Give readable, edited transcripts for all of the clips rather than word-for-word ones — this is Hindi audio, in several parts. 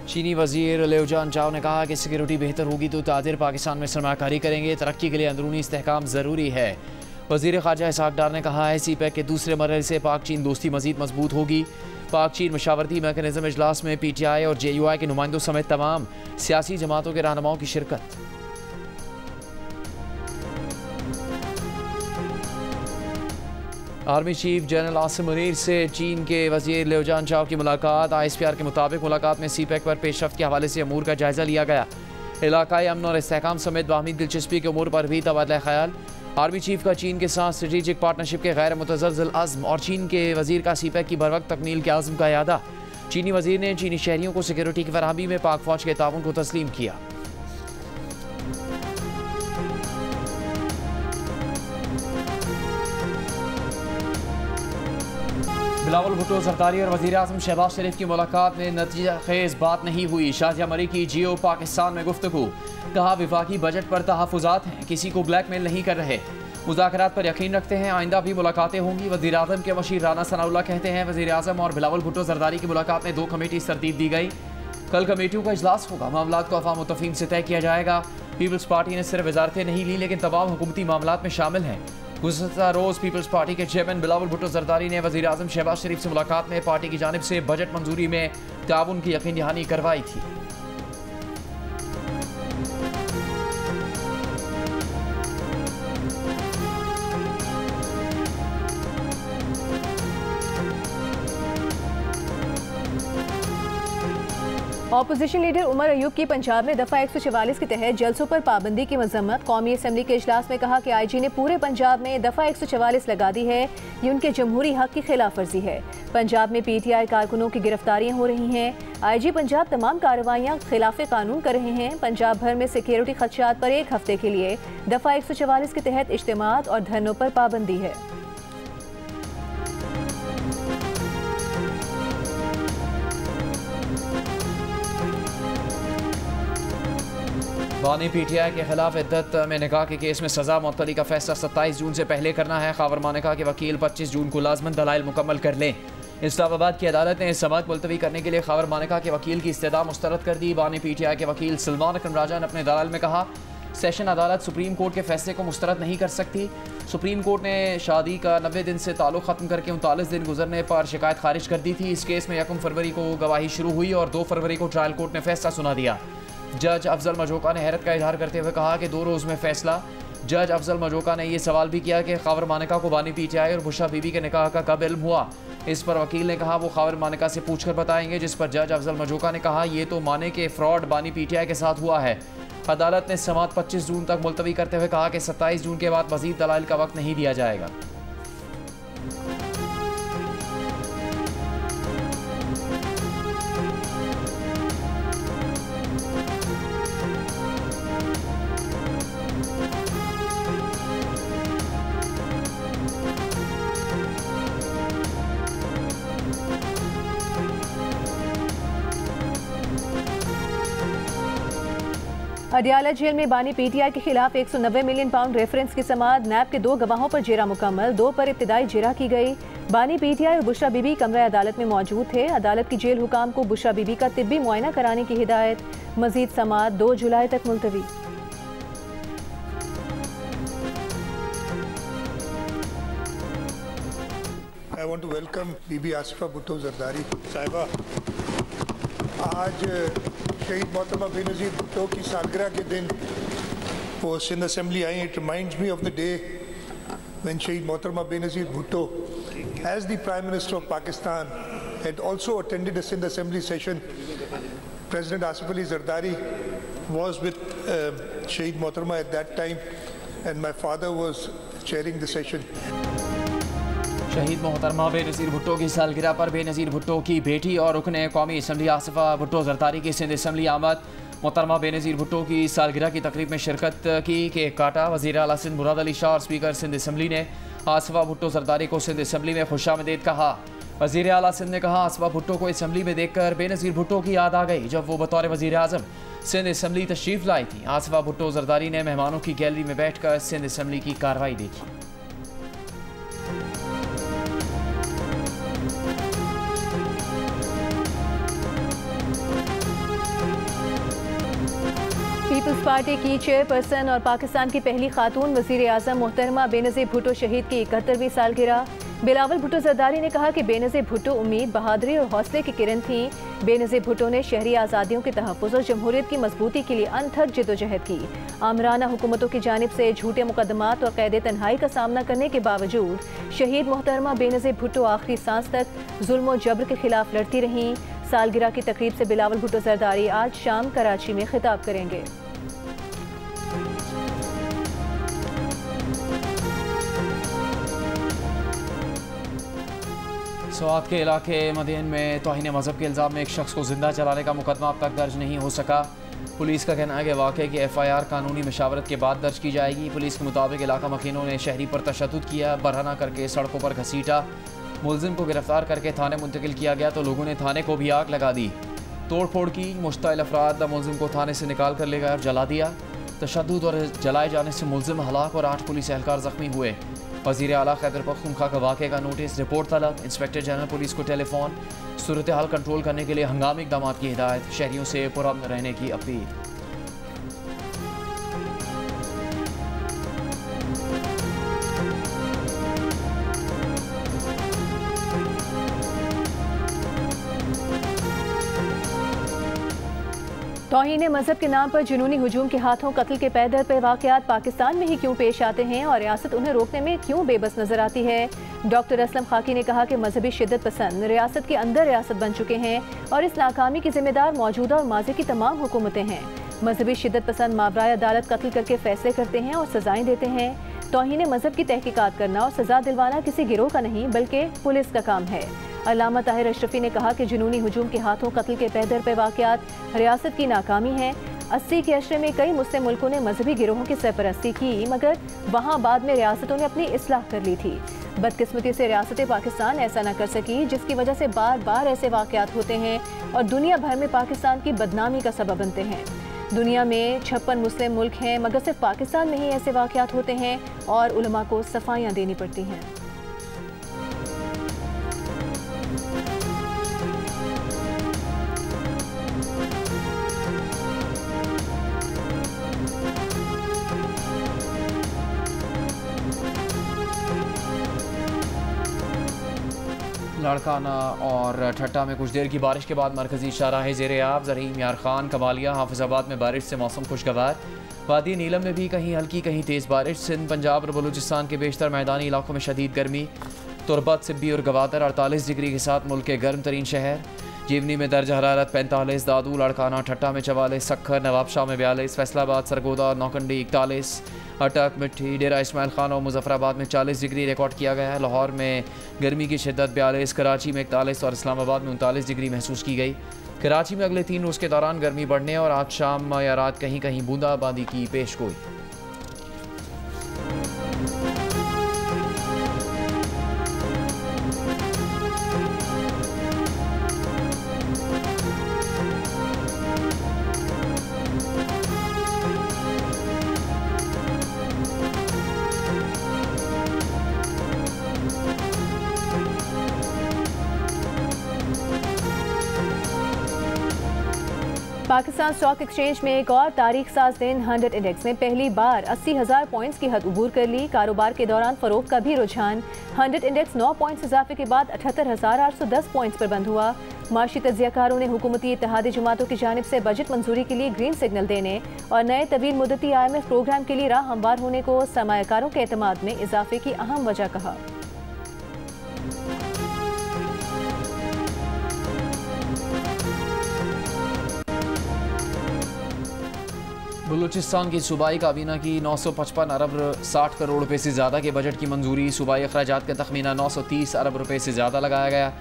चीनी वजीर लिउ जियांचाओ ने कहा कि सिक्योरिटी बेहतर होगी तो ताजिर पाकिस्तान में सरमाकारी करेंगे। तरक्की के लिए अंदरूनी इस्तेहकाम ज़रूरी है। वजीर ख़ारजा इसहाक डार ने कहा है CPEC के दूसरे मरहले से पाक चीन दोस्ती मज़ीद मजबूत होगी। पाक चीन मशावरती मैकेनिज़्म इजलास में PTI और JUI के नुमाइंदों समेत तमाम सियासी जमातों के रहनुमाओं की शिरकत। Army chief general Asim Munir से चीन के वजीर लिउ जियांचाओ की मुलाकात। ISPR के मुताबिक मुलाकात में CPEC पर पेशरफ्त के हवाले से अमूर का जायजा लिया गया। इलाकाई अमन और इस्तेहकाम समेत बाहमी दिलचस्पी के उमूर पर भी तबादला ख्याल। आर्मी चीफ का चीन के साथ स्ट्रेटेजिक पार्टनरशिप के गैर मुतज़लज़ल अज़्म और चीन के वजीर का CPEC की बरवक्त तकमील के आज़म का यादा। चीनी वजीर ने चीनी शहरियों को सिक्योरिटी की फराहमी में पाक फौज के ताउन को तस्लीम किया। बिलावल भुट्टो जरदारी और वज़ीर आज़म शहबाज शरीफ की मुलाकात में नतीजा खेज बात नहीं हुई। शाजिया मरी की जियो पाकिस्तान में गुफ्तगू। कहा वफाकी बजट पर तहफ़्फ़ुज़ात हैं, किसी को ब्लैकमेल नहीं कर रहे, मुज़ाकरात पर यकीन रखते हैं, आइंदा भी मुलाकातें होंगी। वज़ीर आज़म के मशीर राना सनाउल्लाह कहते हैं वज़ीर आज़म और बिलावल भुट्टो जरदारी की मुलाकात में 2 कमेटी तरतीब दी गई। कल कमेटियों का इजलास होगा। मामलात को अफ़ाम तफ़हीम से तय किया जाएगा। पीपल्स पार्टी ने सिर्फ वजारतें नहीं ली लेकिन तमाम हुकूमती मामलात में शामिल हैं। गुज़श्ता रोज़ पीपल्स पार्टी के चेयरमैन बिलावल भुट्टो जरदारी ने वज़ीर आज़म शहबाज शरीफ से मुलाकात में पार्टी की जानिब से बजट मंजूरी में ताउन की यकीन दहानी करवाई थी। ऑपोजिशन लीडर उमर अयूब की पंजाब में दफ़ा 144 के तहत जलसों पर पाबंदी की मजम्मत। कौमी असम्बली के इजलास में कहा कि IG ने पूरे पंजाब में दफ़ा 144 लगा दी है, ये उनके जमहूरी हक की खिलाफ वर्जी है। पंजाब में PTI कारकुनों की गिरफ्तारियां हो रही हैं। IG पंजाब तमाम कार्रवाइयां खिलाफ कानून कर रहे हैं। पंजाब भर में सिक्योरिटी खदशात पर 1 हफ्ते के लिए दफ़ा 144 के तहत इज्तिमात और धरनों पर पाबंदी है। बानी PTI के खिलाफ इद्दत में निकाह के केस में सज़ा मुअत्तली का फैसला 27 जून से पहले करना है। खावर मानिका के वकील 25 जून को लाजमन दलाइल मुकम्मल कर लें। इस्लामाबाद की अदालत ने समाअत मुलतवी करने के लिए खावर मानिका के वकील की इस्तदा मुस्तरद कर दी। बानी PTI के वकील सलमान अकरम राजा ने अपने दलाइल में कहा सेशन अदालत सुप्रीम कोर्ट के फैसले को मुस्तरद नहीं कर सकती। सुप्रीम कोर्ट ने शादी का 90 दिन से ताल्लुक़ ख़त्म करके 39 दिन गुजरने पर शिकायत खारिज कर दी थी। इस केस में 1 फरवरी को गवाही शुरू हुई और 2 फरवरी को ट्रायल कोर्ट ने फैसला सुना दिया। जज अफजल मजोका ने हैरत का इजहार करते हुए कहा कि 2 रोज़ में फैसला। जज अफजल मजोका ने यह सवाल भी किया कि खावर मानिका को बानी PTI और बुशरा बीबी के निकाह का कब इल्म हुआ। इस पर वकील ने कहा वो खावर मानिका से पूछकर बताएंगे, जिस पर जज अफजल मजोका ने कहा यह तो माने के फ्रॉड बानी PTI के साथ हुआ है। अदालत ने समाअत 25 जून तक मुलतवी करते हुए कहा कि 27 जून के बाद मजीद दलाइल का वक्त नहीं दिया जाएगा। अडियाला जेल में बानी PTI के खिलाफ 190 मिलियन पाउंड रेफरेंस की समाअत। नैब के 2 गवाहों पर जेरा मुकम्मल, 2 पर इब्तिदाई जेरा की गई। बानी PTI और बुशरा बीबी कमरा अदालत में मौजूद थे। अदालत की जेल हुकाम को बुशरा बीबी का तिब्बी मुआयना कराने की हिदायत। मजीद समाअत 2 जुलाई तक मुलतवी। I want to welcome बीबी आसिफा भुट्टो जरदारी साहिबा। आज शहीद मोहतरमा बेनज़ीर भुट्टो की सालगिरह के दिन वो सिंध असेंबली आई। It reminds me of the day when शहीद मोहतरमा Benazir Bhutto as the Prime Minister of Pakistan had also attended a Sindh Assembly session. President Asif Ali Zardari was with Shaheed Mohtरमा at that time and my father was chairing the session. शहीद मोहतरमा बेनज़ीर भुट्टो की सालगिरह पर बेनज़ीर भुट्टो की बेटी और रुकने कौमी असम्बली आसिफा भुट्टो जरदारी की सिंध असम्बली आमद। मोहतरमा बेनज़ीर भुट्टो की सालगिरह की तकरीब में शिरकत की, केक काटा। वज़ीर आला सिंध मुराद अली शाह और स्पीकर सिंध असम्बली ने आसिफा भुट्टो जरदारी को सिंध असम्बली में खुशामदीद कहा। वज़ीर आला सिंध ने कहा आसिफा भुट्टो को असम्बली में देखकर बेनज़ीर भुट्टो की याद आ गई जब वो बतौर वज़ीर आज़म सिंध असम्बली तशरीफ़ लाई थी। आसिफा भुट्टो जरदारी ने मेहमानों की गैलरी में बैठ कर सिंध असम्बली की कार्रवाई देखी। पीपल्स पार्टी की चेयरपर्सन और पाकिस्तान की पहली खातून वज़ीर आज़म मोहतरमा बेनज़ीर भुट्टो शहीद की 71वीं सालगिरह। बिलावल भुट्टो जरदारी ने कहा कि बेनज़ीर भुट्टो उम्मीद, बहादुरी और हौसले की किरण थीं। बेनज़ीर भुट्टो ने शहरी आज़ादियों के तहफ़्फ़ुज़ और जमहूरियत की मजबूती के लिए अनथक जद्दोजहद की। आमराना हुकूमतों की जानिब से झूठे मुकदमात और कैद तन्हाई का सामना करने के बावजूद शहीद मोहतरमा बेनज़ीर भुट्टो आखिरी सांस तक जुल्म और जबर के खिलाफ लड़ती रहीं। सालगिरह की तकरीब से बिलावल भुट्टो जरदारी आज शाम कराची में खिताब करेंगे। स्वात के इलाके मदीन में तौहीन मजहब के इल्ज़ाम में एक शख्स को जिंदा जलाने का मुकदमा अब तक दर्ज नहीं हो सका। पुलिस का कहना है कि वाक़े की FIR कानूनी मशावरत के बाद दर्ज की जाएगी। पुलिस के मुताबिक इलाका मकीनों ने शहरी पर तशद्दुद किया, बरहना करके सड़कों पर घसीटा। मुलजिम को गिरफ्तार करके थाने मुंतकिल किया गया तो लोगों ने थाने को भी आग लगा दी। तोड़ फोड़ की। मुश्ताइल अफराद मुलजिम को थाने से निकाल कर ले गए और जला दिया। तशद्दुद और जलाए जाने से मुलजिम हलाक और 8 पुलिस एहलकार जख्मी हुए। वज़ीर आला खैबर पख्तूनख्वा का वाक़े का नोटिस, रिपोर्ट तलब। इंस्पेक्टर जनरल पुलिस को टेलीफोन। सूरत हाल कंट्रोल करने के लिए हंगामी इक़दाम की हिदायत। शहरियों से पुरअमन रहने की अपील। तौहीन मजहब के नाम पर जुनूनी हुजूम के हाथों कत्ल के पैदर पे वाक़यात पाकिस्तान में ही क्यों पेश आते हैं और रियासत उन्हें रोकने में क्यों बेबस नजर आती है। डॉक्टर असलम खाकी ने कहा कि मजहबी शिद्दत पसंद रियासत के अंदर रियासत बन चुके हैं और इस नाकामी की जिम्मेदार मौजूदा और माजी की तमाम हुकूमतें हैं। मजहबी शिद्दत पसंद माबराए अदालत कत्ल करके फैसले करते हैं और सजाएं देते हैं। तौहीन मजहब की तहकीकात करना और सजा दिलवाना किसी गिरोह का नहीं बल्कि पुलिस का काम है। अल्लामा ताहिर अशरफी ने कहा कि जुनूनी हुजूम के हाथों कत्ल के पैदर पे वाक़यात रियासत की नाकामी है। 80 के अशरे में कई मुस्लिम मुल्कों ने मजहबी गिरोहों की सरपरस्ती की, मगर वहाँ बाद में रियासतों ने अपनी इस्लाह कर ली थी। बदकिस्मती से रियासत पाकिस्तान ऐसा न कर सकी, जिसकी वजह से बार बार ऐसे वाक़यात होते हैं और दुनिया भर में पाकिस्तान की बदनामी का सबब बनते हैं। दुनिया में 56 मुस्लिम मुल्क हैं, मगर सिर्फ पाकिस्तान में ही ऐसे वाक़यात होते हैं और उलमा को सफाइयाँ देनी पड़ती हैं। लाड़काना और ठट्टा में कुछ देर की बारिश के बाद मरकजी शाहराह ज़ेरे आब ज़रीम, यार खान, कमालिया, हाफिज़ाबाद में बारिश से मौसम खुशगवार। वादी नीलम में भी कहीं हल्की कहीं तेज़ बारिश। सिंध, पंजाब और बलूचिस्तान के बेशतर मैदानी इलाकों में शदीद गर्मी। तुरबत, सिब्बी और गवादर 48 डिग्री के साथ मुल्क के गर्म तरीन शहर। जीवनी में दर्ज हरारत 45, दादू, लाड़काना, ठट्टा में 44, सक्खर, नवाबशाह में 42, फैसलाबाद, सरगोदा और नौकंडी 41, अटक, मिट्टी, डेरा इस्माइल खान और मुजफ्फराबाद में 40 डिग्री रिकॉर्ड किया गया है। लाहौर में गर्मी की शिद्दत 42, कराची में 41 और इस्लामाबाद में 39 डिग्री महसूस की गई। कराची में अगले 3 रोज़ के दौरान गर्मी बढ़ने और आज शाम या रात कहीं कहीं बूंदाबांदी की पेशगोई। पाकिस्तान स्टॉक एक्सचेंज में एक और तारीख साज दिन 100 इंडेक्स ने पहली बार 80,000 पॉइंट्स की हद उबूर कर ली। कारोबार के दौरान फरोख्त का भी रुझान। 100 इंडेक्स 9 पॉइंट्स इजाफे के बाद 78,810 पॉइंट्स पर बंद हुआ। माशी तज्जियाकारों ने हुकूमती इत्तेहादी जमातों की जानिब से बजट मंजूरी के लिए ग्रीन सिग्नल देने और नए तवील मुद्दती IMF प्रोग्राम के लिए राह हमवार होने को सरमायाकारों के एतमाद में इजाफे की अहम वजह कहा। बलूचिस्तान की सूबाई काबीना की 955 अरब 60 करोड़ रुपए से ज़्यादा के बजट की मंजूरी। सूबाई अखराजात का तखमीना 930 अरब रुपए से ज़्यादा लगाया गया।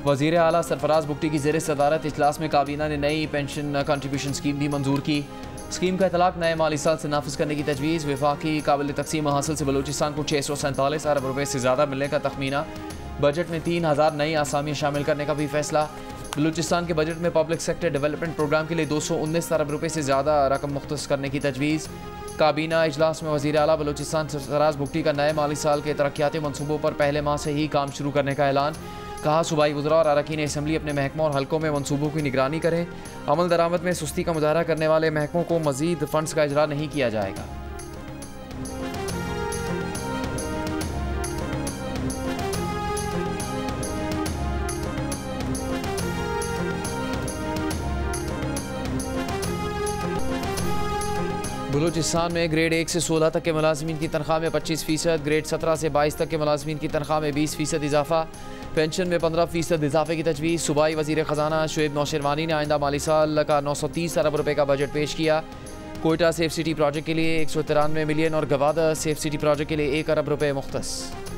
वज़ीर आला सरफराज बुगटी की ज़ेर सदारत इजलास में काबीना ने नई पेंशन कंट्रीब्यूशन स्कीम भी मंजूर की। स्कीम का इतलाक नए माली साल से नाफिज करने की तजवीज़। वफाकी काबिल तकसीम हासिल से बलूचिस्तान को 647 अरब रुपए से ज़्यादा मिलने का तखमीना। बजट में 3000 नई आसामियाँ शामिल करने का भी फैसला। बलूचिस्तान के बजट में पब्लिक सेक्टर डेवलपमेंट प्रोग्राम के लिए 219 अरब रुपए से ज़्यादा रकम मुख्तस करने की तजवीज़। काबीना इजलास में वज़ीर आला बलूचिस्तान सरफराज बुगटी का नए माली साल के तरक्याती मनसूबों पर पहले माह से ही काम शुरू करने का ऐलान। कहा सूबाई वज़रा और अरकान असम्बली अपने महकमों और हल्कों में मनसूबों की निगरानी करें। अमल दरामद में सुस्ती का मुजाहरा करने वाले महकमों को मज़ीद फ़ंड्स का इजरा नहीं किया जाएगा। बलूचिस्तान में ग्रेड 1 से 16 तक के मुलाजमीन की तनख्वाह में 25%, ग्रेड 17 से 22 तक के मुलाजमीन की तनख्वाह में 20% इजाफा, पेंशन में 15% इजाफे की तजवीज़। सूबाई वज़ीर ख़जाना शुएब नौशरवानी ने आइंदा माली साल का 930 अरब रुपये का बजट पेश किया। कोयटा सेफ सिटी प्रोजेक्ट के लिए 193 मिलियन और गवादर सेफ सिटी प्रोजेक्ट के लिए 1 अरब रुपये मुख्तस।